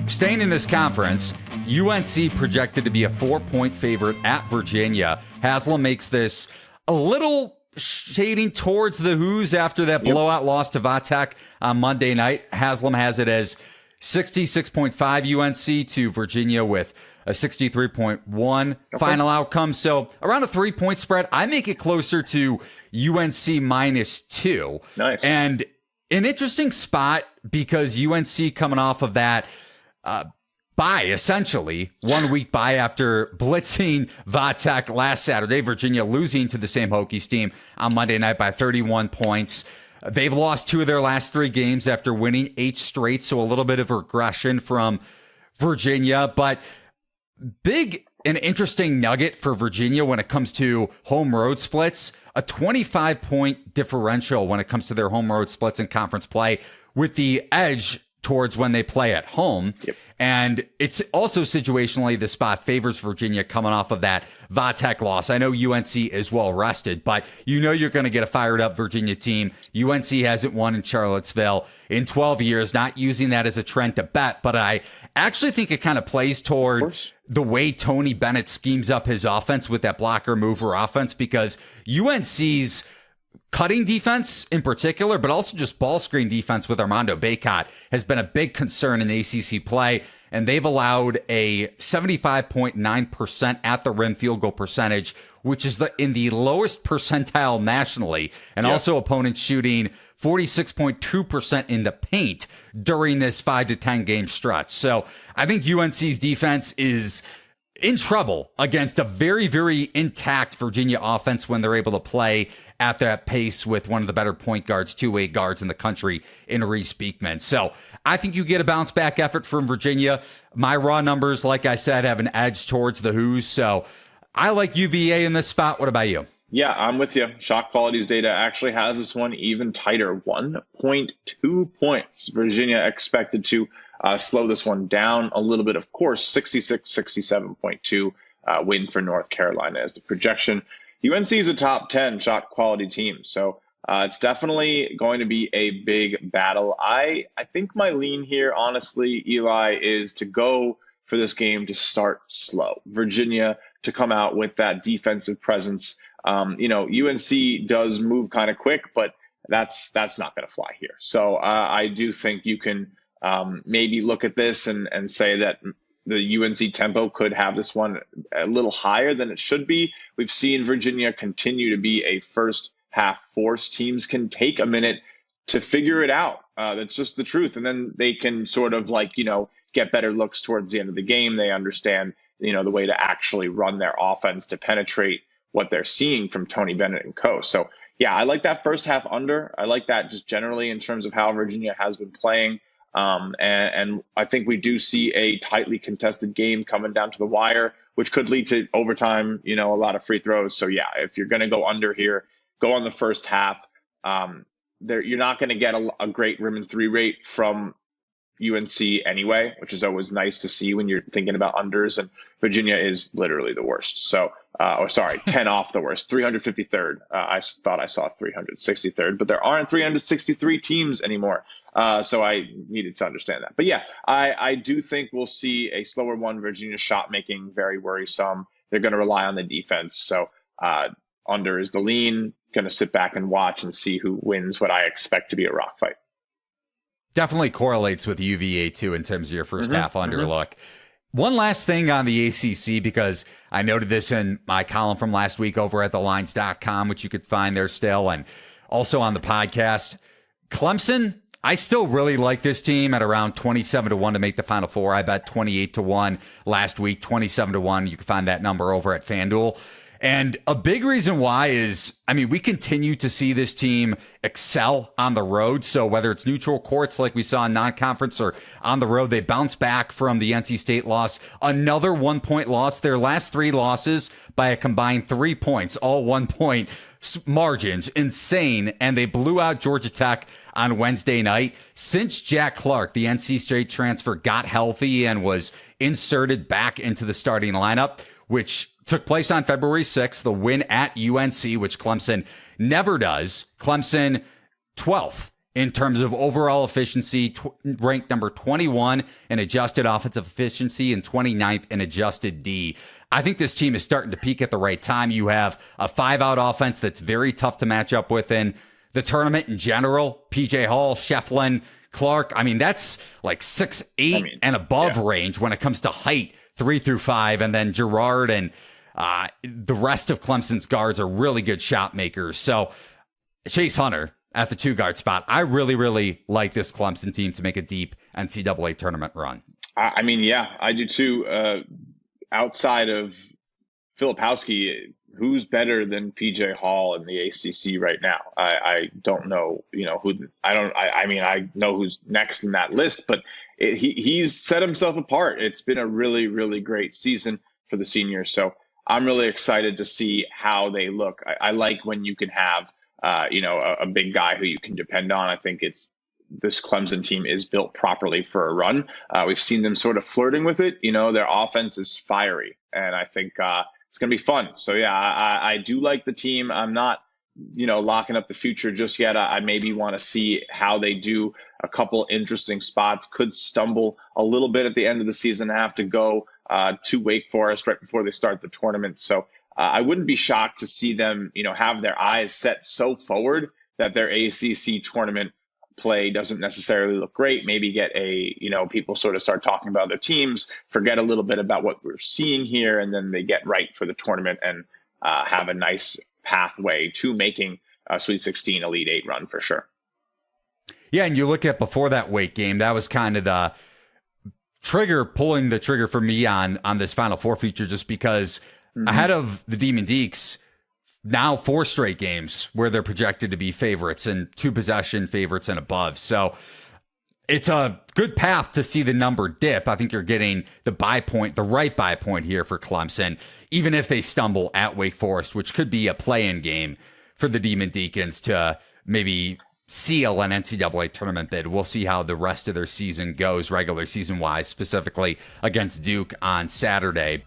staying in this conference, UNC projected to be a 4-point favorite at Virginia. Haslam makes this a little shading towards the Hoos after that blowout loss to Vatek on Monday night. Haslam has it as 66.5 UNC to Virginia with a 63.1 final outcome. So around a 3-point spread. I make it closer to UNC -2. Nice. And an interesting spot because UNC coming off of that bye, essentially 1 week bye after blitzing Vatek last Saturday. Virginia losing to the same Hokies team on Monday night by 31 points. They've lost 2 of their last 3 games after winning 8 straight. So a little bit of regression from Virginia, but big and interesting nugget for Virginia when it comes to home road splits, a 25-point differential when it comes to their home road splits in conference play, with the edge towards when they play at home. And it's also situationally the spot favors Virginia coming off of that Vatek loss. I know UNC is well rested, but you know you're going to get a fired up Virginia team. UNC hasn't won in Charlottesville in 12 years, not using that as a trend to bet, but I actually think it kind of plays toward the way Tony Bennett schemes up his offense with that blocker mover offense, because UNC's cutting defense in particular, but also just ball screen defense with Armando Bacot has been a big concern in ACC play, and they've allowed a 75.9% at the rim field goal percentage, which is in the lowest percentile nationally, and also opponents shooting 46.2% in the paint during this 5 to 10 game stretch. So I think UNC's defense is in trouble against a very, very intact Virginia offense when they're able to play at that pace with one of the better point guards, 2-way guards in the country in Reese Beekman. So I think you get a bounce back effort from Virginia. My raw numbers, like I said, have an edge towards the Hoos. So I like UVA in this spot. What about you? Yeah, I'm with you. Shot Quality's data actually has this one even tighter, 1.2 points. Virginia expected to slow this one down a little bit. Of course, 66-67.2 win for North Carolina as the projection. UNC is a top 10 shot quality team, so it's definitely going to be a big battle. I think my lean here, honestly, Eli, is to go for this game to start slow. Virginia to come out with that defensive presence. UNC does move kind of quick, but that's not going to fly here. So I do think you can maybe look at this and say that the UNC tempo could have this one a little higher than it should be. We've seen Virginia continue to be a first half force. Teams can take a minute to figure it out. That's just the truth. And then they can sort of get better looks towards the end of the game. They understand, the way to actually run their offense to penetrate what they're seeing from Tony Bennett and co. So yeah, I like that first half under. I like that just generally in terms of how Virginia has been playing. And I think we do see a tightly contested game coming down to the wire, which could lead to overtime, a lot of free throws. So yeah, if you're going to go under here, go on the first half. You're not going to get a great rim and 3 rate from UNC anyway, which is always nice to see when you're thinking about unders, and Virginia is literally the worst. So, 10 off the worst, 353rd. I thought I saw 363rd, but there aren't 363 teams anymore. So I needed to understand that. But yeah, I do think we'll see a slower one. Virginia shot making very worrisome. They're going to rely on the defense. So under is the lean. Going to sit back and watch and see who wins what I expect to be a rock fight. Definitely correlates with UVA too in terms of your first half under look. One last thing on the ACC, because I noted this in my column from last week over at thelines.com, which you could find there still, and also on the podcast. Clemson, I still really like this team at around 27-1 to make the Final Four. I bet 28-1 last week, 27-1. You can find that number over at FanDuel. And a big reason why is, we continue to see this team excel on the road. So whether it's neutral courts like we saw in non-conference or on the road, they bounce back from the NC State loss. Another 1-point loss. Their last 3 losses by a combined 3 points, all 1-point margins. Insane. And they blew out Georgia Tech on Wednesday night. Since Jack Clark, the NC State transfer, got healthy and was inserted back into the starting lineup, which took place on February 6th, the win at UNC, which Clemson never does. Clemson 12th in terms of overall efficiency, ranked number 21 in adjusted offensive efficiency and 29th in adjusted D. I think this team is starting to peak at the right time. You have a 5-out offense that's very tough to match up with in the tournament in general. PJ Hall, Shefflin, Clark. I mean, that's like 6'8" and above range when it comes to height, 3 through 5. And then Gerard and the rest of Clemson's guards are really good shot makers. So Chase Hunter at the 2-guard spot. I really, really like this Clemson team to make a deep NCAA tournament run. I mean, yeah, I do too. Outside of Filipowski, who's better than PJ Hall in the ACC right now? I don't know, who. I mean, I know who's next in that list, but he's set himself apart. It's been a really, really great season for the seniors. So I'm really excited to see how they look. I like when you can have, a big guy who you can depend on. I think this Clemson team is built properly for a run. We've seen them sort of flirting with it. Their offense is fiery, and I think it's going to be fun. So, yeah, I do like the team. I'm not, locking up the future just yet. I maybe want to see how they do a couple interesting spots, could stumble a little bit at the end of the season, have to go to Wake Forest right before they start the tournament. So I wouldn't be shocked to see them, have their eyes set so forward that their ACC tournament play doesn't necessarily look great. Maybe get people sort of start talking about their teams, forget a little bit about what we're seeing here, and then they get right for the tournament and have a nice pathway to making a Sweet 16 Elite 8 run for sure. Yeah, and you look at before that Wake game, that was kind of the pulling the trigger for me on this Final Four feature, just because ahead of the Demon Deacs, now 4 straight games where they're projected to be favorites and 2 possession favorites and above. So it's a good path to see the number dip. I think you're getting the right buy point here for Clemson, even if they stumble at Wake Forest, which could be a play-in game for the Demon Deacons to maybe seal an NCAA tournament bid. We'll see how the rest of their season goes, regular season-wise, specifically against Duke on Saturday.